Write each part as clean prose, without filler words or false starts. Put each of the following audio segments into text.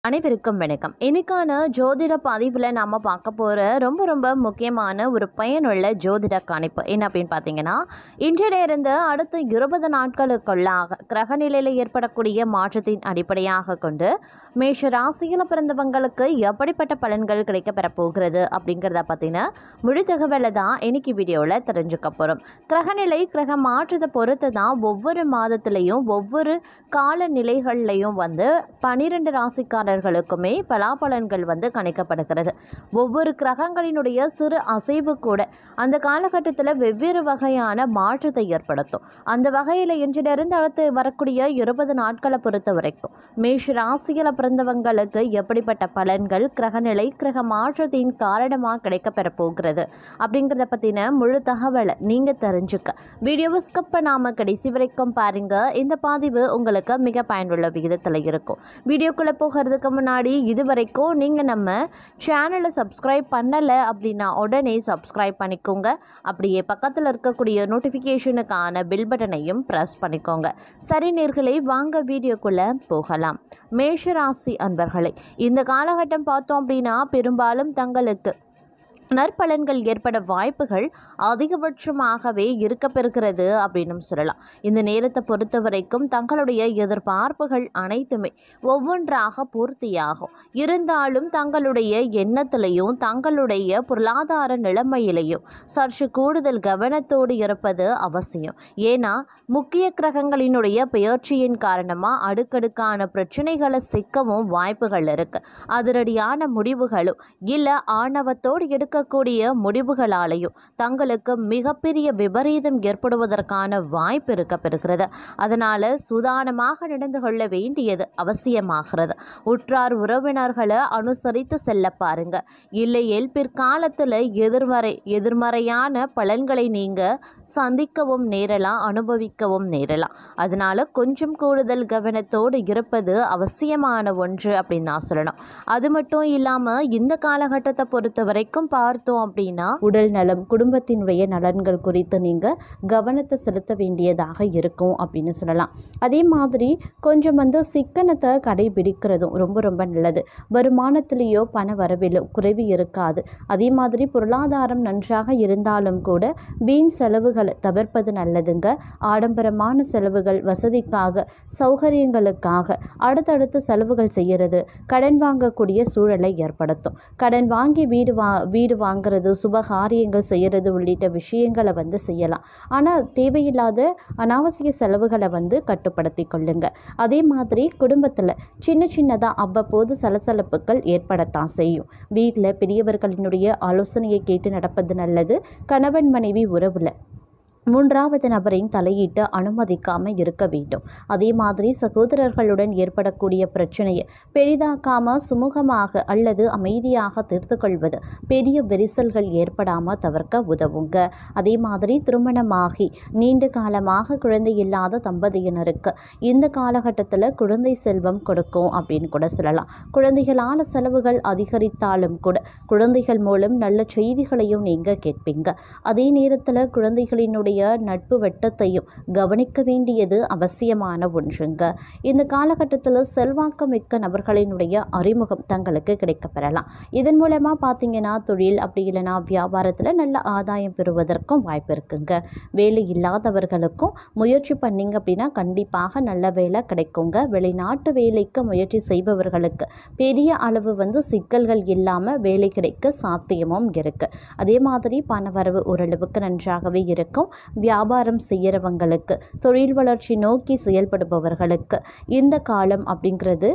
அனைவருக்கும் வணக்கம். இன்னைக்கான ஜோதிட பதிவில் நாம் பார்க்க போகிற ரொம்ப முக்கியமான ஒரு பயனுள்ள ஜோதிட கணிப்பு என்ன அப்படின்னு பார்த்தீங்கன்னா, இன்றிலிருந்து அடுத்த 20 நாட்களுக்குள்ளாக கிரகநிலையில் ஏற்படக்கூடிய மாற்றத்தின் அடிப்படையாக கொண்டு மேஷ ராசியில் பிறந்தவங்களுக்கு எப்படிப்பட்ட பலன்கள் கிடைக்கப்பெற போகிறது அப்படிங்கிறத பற்றின முழு தகவலை தான் இன்னைக்கு வீடியோவில் தெரிஞ்சுக்க போகிறோம். கிரகநிலை கிரக மாற்றத்தை பொறுத்து தான் ஒவ்வொரு மாதத்துலேயும் ஒவ்வொரு காலநிலைகள்லையும் 12 ராசிக்காரர்களுக்குமே பலாபலன்கள் கணிக்கப்படுகிறது. ஒவ்வொரு கிரகங்களினுடைய சிறு அசைவு கூட அந்த காலகட்டத்தில் வெவ்வேறு வகையான மாற்றத்தை ஏற்படுத்தும். அந்த வகையில் இன்றிலிருந்து அடுத்து வரக்கூடிய 20 நாட்களை பொறுத்த வரைக்கும் மேஷ ராசியில் பிறந்தவங்களுக்கு எப்படிப்பட்ட பலன்கள் கிரகநிலை கிரக மாற்றத்தின் காரணமாக கிடைக்கப்பெற போகிறது அப்படிங்கிறத பற்றின முழு தகவலை நீங்கள் தெரிஞ்சுக்க வீடியோவை ஸ்கிப் பண்ணாமல் கடைசி வரைக்கும் பாருங்க. இந்த பதிவு உங்களுக்கு மிக பயனுள்ள விகிதத்தில் இருக்கும். வீடியோக்குள்ளே போகிறதுக்கு முன்னாடி இதுவரைக்கும் நீங்கள் நம்ம சேனலை சப்ஸ்கிரைப் பண்ணலை அப்படின்னா உடனே சப்ஸ்கிரைப் பண்ணிக்கோங்க. அப்படியே பக்கத்தில் இருக்கக்கூடிய நோட்டிஃபிகேஷனுக்கான பெல் பட்டனையும் ப்ரெஸ் பண்ணிக்கோங்க. சரி நேயர்களே, வாங்க வீடியோக்குள்ளே போகலாம். மேஷராசி அன்பர்களே, இந்த காலகட்டம் பார்த்தோம் அப்படின்னா பெரும்பாலும் தங்களுக்கு நற்பலன்கள் ஏற்பட வாய்ப்புகள் அதிகபட்சமாகவே இருக்கப்பெறுகிறது அப்படின்னு சொல்லலாம். இந்த நேரத்தை பொறுத்த வரைக்கும் தங்களுடைய எதிர்பார்ப்புகள் அனைத்துமே ஒவ்வொன்றாக பூர்த்தியாகும். இருந்தாலும் தங்களுடைய எண்ணத்திலையும் தங்களுடைய பொருளாதார நிலைமையிலையும் சற்று கூடுதல் கவனத்தோடு இருப்பது அவசியம். ஏன்னா முக்கிய கிரகங்களினுடைய பெயர்ச்சியின் காரணமாக அடுக்கடுக்கான பிரச்சனைகளை சிக்கவும் வாய்ப்புகள் இருக்கு. அதிரடியான முடிவுகளும் இல்லை ஆணவத்தோடு எடுக்க கூடிய முடிவுகளாலேயும் தங்களுக்கு மிகப்பெரிய விபரீதம் ஏற்படுவதற்கான வாய்ப்பு இருக்கப்பெறுகிறது. அதனால சூதானமாக நடந்து கொள்ள வேண்டியது அவசியமாகிறது. உற்றார் உறவினர்களை அனுசரித்து செல்ல பாருங்க. இல்லையேல் பிற்காலத்தில் எதிர்மறையான பலன்களை நீங்க சந்திக்கவும் நேரலாம், அனுபவிக்கவும் நேரலாம். அதனால கொஞ்சம் கூடுதல் கவனத்தோடு இருப்பது அவசியமான ஒன்று அப்படின்னு நான் சொல்லணும். அது மட்டும் இல்லாம இந்த காலகட்டத்தை பொறுத்த வரைக்கும் பார்த்தோம் அப்படின்னா உடல் நலம் குடும்பத்தினுடைய நலன்கள் குறித்து நீங்கள் கவனத்தை செலுத்த வேண்டியதாக இருக்கும் அப்படின்னு சொல்லலாம். அதே மாதிரி கொஞ்சம் சிக்கனத்தை கடைபிடிக்கிறதும் ரொம்ப நல்லது. வருமானத்திலேயோ பண வரவிலோ குறைவு இருக்காது. அதே மாதிரி பொருளாதாரம் நன்றாக இருந்தாலும் கூட வீண் செலவுகளை தவிர்ப்பது நல்லதுங்க. ஆடம்பரமான செலவுகள் வசதிக்காக சௌகரியங்களுக்காக அடுத்தடுத்து செலவுகள் செய்கிறது கடன் வாங்கக்கூடிய சூழலை ஏற்படுத்தும். கடன் வாங்கி வீடு வாங்கிறது, சுபகாரியங்கள் செய்கிறது உள்ளிட்ட விஷயங்களை செய்யலாம். ஆனால் தேவையில்லாத அனாவசிய செலவுகளை கட்டுப்படுத்தி கொள்ளுங்க. அதே மாதிரி குடும்பத்தில் சின்னதாக அவ்வப்போது சலசலப்புகள் ஏற்படத்தான் செய்யும். வீட்டில் பெரியவர்களினுடைய ஆலோசனையை கேட்டு நடப்பது நல்லது. கணவன் மனைவி உறவில் மூன்றாவது நபரின் தலையீட்டு அனுமதிக்காமல் இருக்க வேண்டும். அதே மாதிரி சகோதரர்களுடன் ஏற்படக்கூடிய பிரச்சனையை பெரிதாக்காம சுமூகமாக அல்லது அமைதியாக தீர்த்து கொள்வது பெரிய விரிசல்கள் ஏற்படாமல் தவிர்க்க உதவுங்க. அதே மாதிரி திருமணமாகி நீண்ட காலமாக குழந்தை இல்லாத தம்பதியினருக்கு இந்த காலகட்டத்தில் குழந்தை செல்வம் கொடுக்கும் அப்படின்னு கூட சொல்லலாம். குழந்தைகளால் செலவுகள் அதிகரித்தாலும் கூட குழந்தைகள் மூலம் நல்ல செய்திகளையும் நீங்கள் கேட்பீங்க. அதே நேரத்தில் குழந்தைகளினுடைய நட்பு வட்டத்தையும் கவனிக்க வேண்டியது அவசியமான ஒன்றுங்க. இந்த காலகட்டத்தில் செல்வாக்கு மிக்க நபர்களினுடைய அறிமுகம் தங்களுக்கு கிடைக்கப்பெறலாம். இதன் மூலமாக பார்த்தீங்கன்னா தொழில் அப்படி இல்லைனா வியாபாரத்தில் நல்ல ஆதாயம் பெறுவதற்கும் வாய்ப்பு இருக்குங்க. வேலை இல்லாதவர்களுக்கும் முயற்சி பண்ணிங்க அப்படின்னா கண்டிப்பாக நல்ல வேலை கிடைக்குங்க. வெளிநாட்டு வேலைக்கு முயற்சி செய்பவர்களுக்கு பெரிய அளவு சிக்கல்கள் இல்லாமல் வேலை கிடைக்க சாத்தியமும் இருக்கு. அதே மாதிரி பணவரவு ஓரளவுக்கு நன்றாகவே இருக்கும். வியாபாரம் செய்கிறவங்களுக்கு தொழில் வளர்ச்சி நோக்கி செயல்படுபவர்களுக்கு இந்த காலம் அப்படிங்கிறது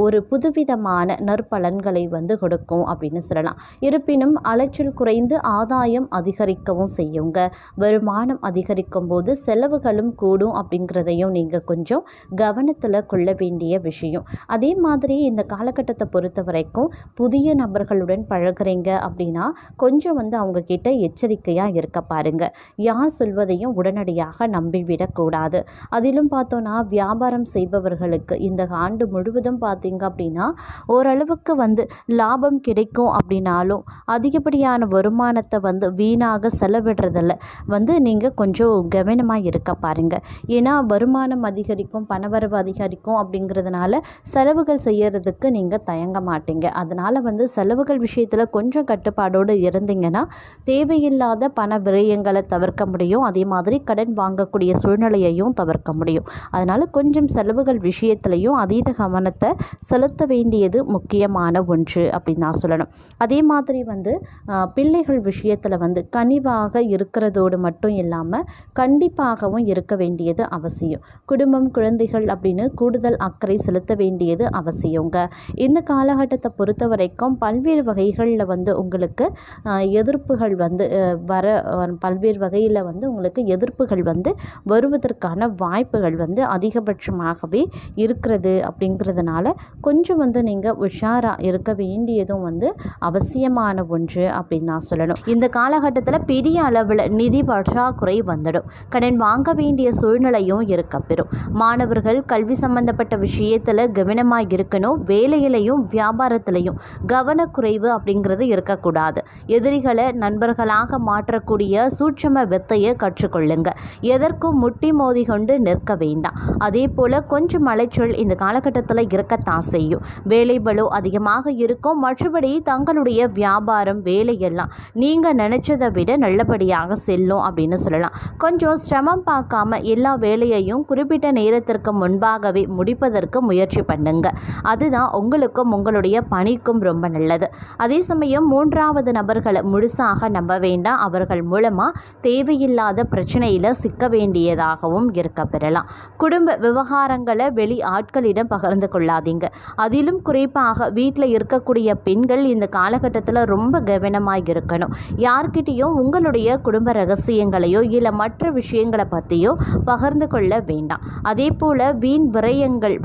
ஒரு புதுவிதமான நற்பலன்களை கொடுக்கும் அப்படின்னு சொல்லலாம். இருப்பினும் அலைச்சல் குறைந்து ஆதாயம் அதிகரிக்கவும் செய்யுங்க. வருமானம் அதிகரிக்கும் போது செலவுகளும் கூடும் அப்படிங்கிறதையும் நீங்கள் கொஞ்சம் கவனத்தில் கொள்ள வேண்டிய விஷயம். அதே மாதிரி இந்த காலகட்டத்தை பொறுத்த வரைக்கும் புதிய நபர்களுடன் பழகுறீங்க அப்படின்னா கொஞ்சம் அவங்க கிட்ட எச்சரிக்கையாக இருக்க பாருங்க. யார் சொல்வதையும் உடனடியாக நம்பிவிடக்கூடாது. அதிலும் பார்த்தோன்னா வியாபாரம் செய்பவர்களுக்கு இந்த ஆண்டு முழுவதும் பார்த்தீங்க அப்படின்னா ஓரளவுக்கு லாபம் கிடைக்கும் அப்படின்னாலும் அதிகப்படியான வருமானத்தை வீணாக செலவிடுறதில் நீங்கள் கொஞ்சம் கவனமாக இருக்க பாருங்கள். ஏன்னா வருமானம் அதிகரிக்கும், பணவரவு அதிகரிக்கும் அப்படிங்கிறதுனால செலவுகள் செய்யறதுக்கு நீங்கள் தயங்க மாட்டீங்க. அதனால் செலவுகள் விஷயத்தில் கொஞ்சம் கட்டுப்பாடோடு இருந்தீங்கன்னா தேவையில்லாத பண விரயங்களை தவிர்க்க முடியும். அதே மாதிரி கடன் வாங்கக்கூடிய சூழ்நிலையையும் தவிர்க்க முடியும். அதனால் கொஞ்சம் செலவுகள் விஷயத்துலையும் அதீத கவனத்தை செலுத்த வேண்டியது முக்கியமான ஒன்று அப்படின்னு நான் சொல்லணும். அதே மாதிரி பிள்ளைகள் விஷயத்தில் கனிவாக இருக்கிறதோடு மட்டும் இல்லாமல் கண்டிப்பாகவும் இருக்க வேண்டியது அவசியம். குடும்பம், குழந்தைகள் அப்படின்னு கூடுதல் அக்கறை செலுத்த வேண்டியது அவசியங்க. இந்த காலகட்டத்தை பொறுத்த வரைக்கும் பல்வேறு வகைகளில் உங்களுக்கு எதிர்ப்புகள் பல்வேறு வகையில் உங்களுக்கு எதிர்ப்புகள் வருவதற்கான வாய்ப்புகள் அதிகபட்சமாகவே இருக்கிறது. அப்படிங்கிறதுனால கொஞ்சம் நீங்கள் உஷாராக இருக்க வேண்டியதும் அவசியமான ஒன்று அப்படின்னு நான் சொல்லணும். இந்த காலகட்டத்தில் பெரிய அளவில் நிதி பற்றாக்குறை வந்துடும். கடன் வாங்க வேண்டிய சூழ்நிலையும் இருக்கப்பெறும். மாணவர்கள் கல்வி சம்பந்தப்பட்ட விஷயத்தில் கவனமாக இருக்கணும். வேலையிலையும் வியாபாரத்திலையும் கவனக்குறைவு அப்படிங்கிறது இருக்கக்கூடாது. எதிரிகளை நண்பர்களாக மாற்றக்கூடிய சூட்சும வித்தையை கற்றுக்கொள்ளுங்க. எதற்கும் முட்டி மோதி கொண்டு நிற்க வேண்டாம். அதே போல் கொஞ்சம் அலைச்சல் இந்த காலகட்டத்தில் இருக்கத்தான் செய்யும். வேலை பளு அதிகமாக இருக்கும். மற்றபடி தங்களுடைய வியாபாரம், வேலையெல்லாம் நீங்கள் நினைச்சதை விட நல்லபடியாக செல்லும் அப்படின்னு சொல்லலாம். கொஞ்சம் சிரமம் பார்க்காம எல்லா வேலையையும் குறிப்பிட்ட நேரத்திற்கு முன்பாகவே முடிப்பதற்கு முயற்சி பண்ணுங்க. அதுதான் உங்களுக்கும் உங்களுடைய பணிக்கும் ரொம்ப நல்லது. அதே சமயம் மூன்றாவது நபர்களை முழுசாக நம்ப வேண்டாம். அவர்கள் மூலமாக தேவையில்லாத பிரச்சனையில் சிக்க வேண்டியதாகவும் இருக்க பெறலாம். குடும்ப விவகாரங்களை வெளி ஆட்களிடம் பகிர்ந்து கொள்ளாதீங்க. அதிலும் குறிப்பாக வீட்டில் இருக்கக்கூடிய பெண்கள் இந்த காலகட்டத்தில் ரொம்ப கவனமாக இருக்கணும். யார்கிட்டையும் உங்களுடைய குடும்ப ரகசியங்களையோ இல்லை மற்ற விஷயங்களை பற்றியோ பகிர்ந்து கொள்ள வேண்டாம். அதே போல் வீண் விரயங்கள்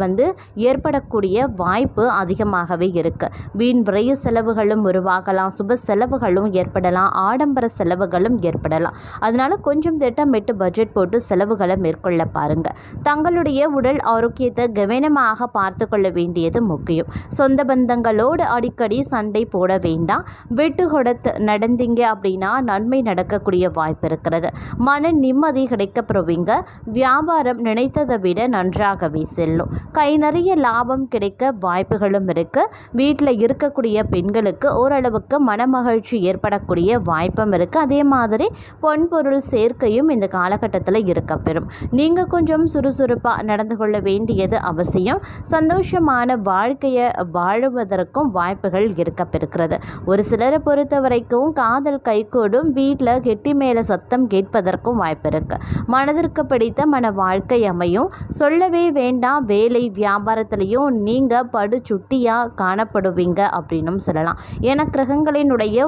ஏற்படக்கூடிய வாய்ப்பு அதிகமாகவே இருக்கு. வீண் விரய செலவுகளும் உருவாகலாம், சுப செலவுகளும் ஏற்படலாம், ஆடம்பர செலவுகளும் ஏற்படலாம். அதனால கொஞ்சம் திட்டமிட்டு பட்ஜெட் போட்டு செலவுகளை மேற்கொள்ள பாருங்க. தங்களுடைய உடல் ஆரோக்கியத்தை கவனமாக பார்த்து கொள்ள வேண்டியது முக்கியம். சொந்த பந்தங்களோடு அடிக்கடி சண்டை போட வேண்டாம். விட்டு கொடுத்து நடந்தீங்க அப்படின்னா நன்மை நடக்கக்கூடிய வாய்ப்பு இருக்கிறது. மன நிம்மதி கிடைக்கப்பெறுவீங்க. வியாபாரம் நினைத்ததை விட நன்றாகவே செல்லும். கை நிறைய லாபம் கிடைக்க வாய்ப்புகளும் இருக்கு. வீட்டில் இருக்கக்கூடிய பெண்களுக்கு ஓரளவுக்கு மனமகிழ்ச்சி ஏற்படக்கூடிய வாய்ப்பும் இருக்கு. அதே மாதிரி பொன்பொருள் சேர்க்கையும் இந்த காலகட்டத்தில் இருக்கப்பெறும். நீங்கள் கொஞ்சம் சுறுசுறுப்பாக நடந்து கொள்ள வேண்டியது அவசியம். சந்தோஷமான வாழ்க்கையை வாழுவதற்கும் வாய்ப்புகள் இருக்கப்பெறுகிறது. ஒரு சிலரை பொறுத்த வரைக்கும் காதல் கைகூடும். வீட்டில் கெட்டி மேலே சத்தம் கேட்பதற்கும் வாய்ப்பு இருக்கு. மனதிற்கு பிடித்த மன வாழ்க்கை அமையும். சொல்லவே வேண்டாம், வேலை வியாபாரத்திலையும் நீங்கள் படு சுட்டியாக காணப்படுவீங்க அப்படின்னும் சொல்லலாம். ஏன்னா கிரகங்களினுடைய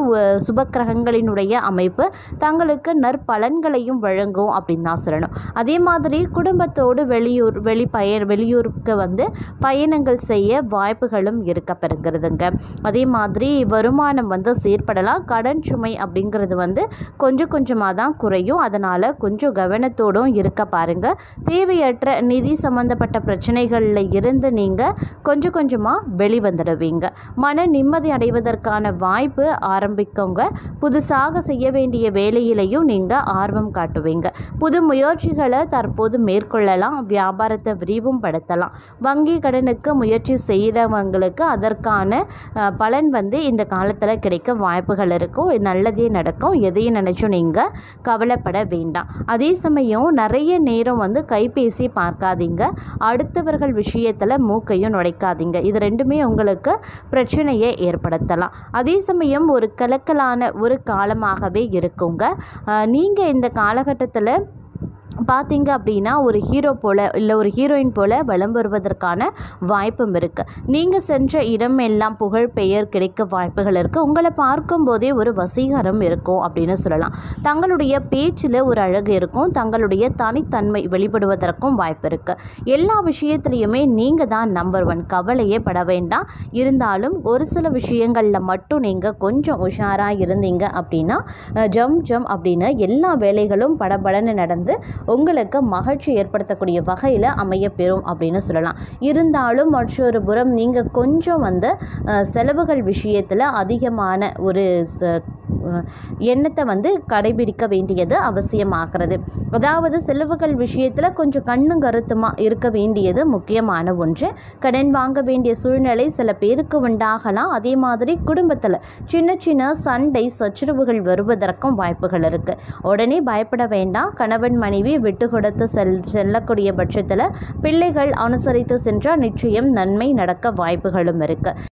சுப கிரகங்களினுடைய அமைப்பு தங்களுக்கு நற்பலன்களையும் வழங்கும் அப்படின்னு தான் சொல்லணும். அதே மாதிரி குடும்பத்தோடு வெளியூருக்கு பயணங்கள் செய்ய வாய்ப்புகளும் இருக்க பெறுகிறதுங்க. அதே மாதிரி வருமானம் சீர்படலாம். கடன் சுமை அப்படிங்கிறது கொஞ்சம் கொஞ்சமாக தான் குறையும். அதனால் கொஞ்சம் கவனத்தோடும் இருக்க பாருங்க. தேவையற்ற நிதி சம்பந்தப்பட்ட பிரச்சனைகளில் இருந்து நீங்கள் கொஞ்சம் கொஞ்சமாக வெளிவந்துடுவீங்க. மன நிம்மதி அடைவதற்கான வாய்ப்பு ஆரம்பிக்குங்க. புதுசாக செய்ய வேண்டிய வேலையிலையும் நீங்கள் ஆர்வம் காட்டுவீங்க. புது முயற்சிகளை தற்போது மேற்கொள்ளலாம். வியாபாரத்தை விரிவும் படுத்தலாம். வங்கி கடனுக்கு முயற்சி செய்கிறவங்களுக்கு அதற்கான பலன் இந்த காலத்தில் கிடைக்க வாய்ப்புகள் இருக்கும். நல்லதே நடக்கும். எதையும் நினைச்சும் நீங்கள் கவலைப்பட வேண்டாம். அதே சமயம் நிறைய நேரம் கைபேசி பார்க்காதீங்க. அடுத்தவர்கள் விஷயத்தில் மூக்கையும் நுழைக்காதீங்க. இது ரெண்டுமே உங்களுக்கு பிரச்சனையை ஏற்படுத்தலாம். அதே சமயம் ஒரு கலக்கலான ஒரு காலமாகவே இருக்குங்க. நீங்கள் இந்த காலகட்டத்தில் பார்த்தீங்க அப்படின்னா ஒரு ஹீரோ போல் இல்லை ஒரு ஹீரோயின் போல் வலம் வருவதற்கான வாய்ப்பும் இருக்குது. நீங்கள் சென்ற இடம் எல்லாம் புகழ் பெயர் கிடைக்க வாய்ப்புகள் இருக்குது. உங்களை பார்க்கும்போதே ஒரு வசீகரம் இருக்கும் அப்படின்னு சொல்லலாம். தங்களுடைய பேச்சில் ஒரு அழகு இருக்கும். தங்களுடைய தனித்தன்மை வெளிப்படுவதற்கும் வாய்ப்பு இருக்குது. எல்லா விஷயத்துலையுமே நீங்கள் தான் நம்பர் 1, கவலையே பட வேண்டாம். இருந்தாலும் ஒரு சில விஷயங்களில் மட்டும் நீங்கள் கொஞ்சம் உஷாராக இருந்தீங்க அப்படின்னா ஜம் அப்படின்னு எல்லா வேலைகளும் படபடன்னு நடந்து உங்களுக்கு மகிழ்ச்சி ஏற்படுத்தக்கூடிய வகையில் அமையப்பெறும் அப்படின்னு சொல்லலாம். இருந்தாலும் மற்றொரு புறம் நீங்கள் கொஞ்சம் செலவுகள் விஷயத்தில் அதிகமான ஒரு எண்ணத்தை கடைபிடிக்க வேண்டியது அவசியமாகிறது. அதாவது செலவுகள் விஷயத்தில் கொஞ்சம் கண்ணும் கருத்துமாக இருக்க வேண்டியது முக்கியமான ஒன்று. கடன் வாங்க வேண்டிய சூழ்நிலை சில பேருக்கு உண்டாகலாம். அதே மாதிரி குடும்பத்தில் சின்ன சின்ன சண்டை சச்சரவுகள் வருவதற்கும் வாய்ப்புகள் இருக்குது. உடனே பயப்பட வேண்டாம். கணவன் மனைவி விட்டு கொடுத்து செல்லக்கூடிய பட்சத்தில் பிள்ளைகள் அனுசரித்து சென்றால் நிச்சயம் நன்மை நடக்க வாய்ப்புகளும் இருக்குது.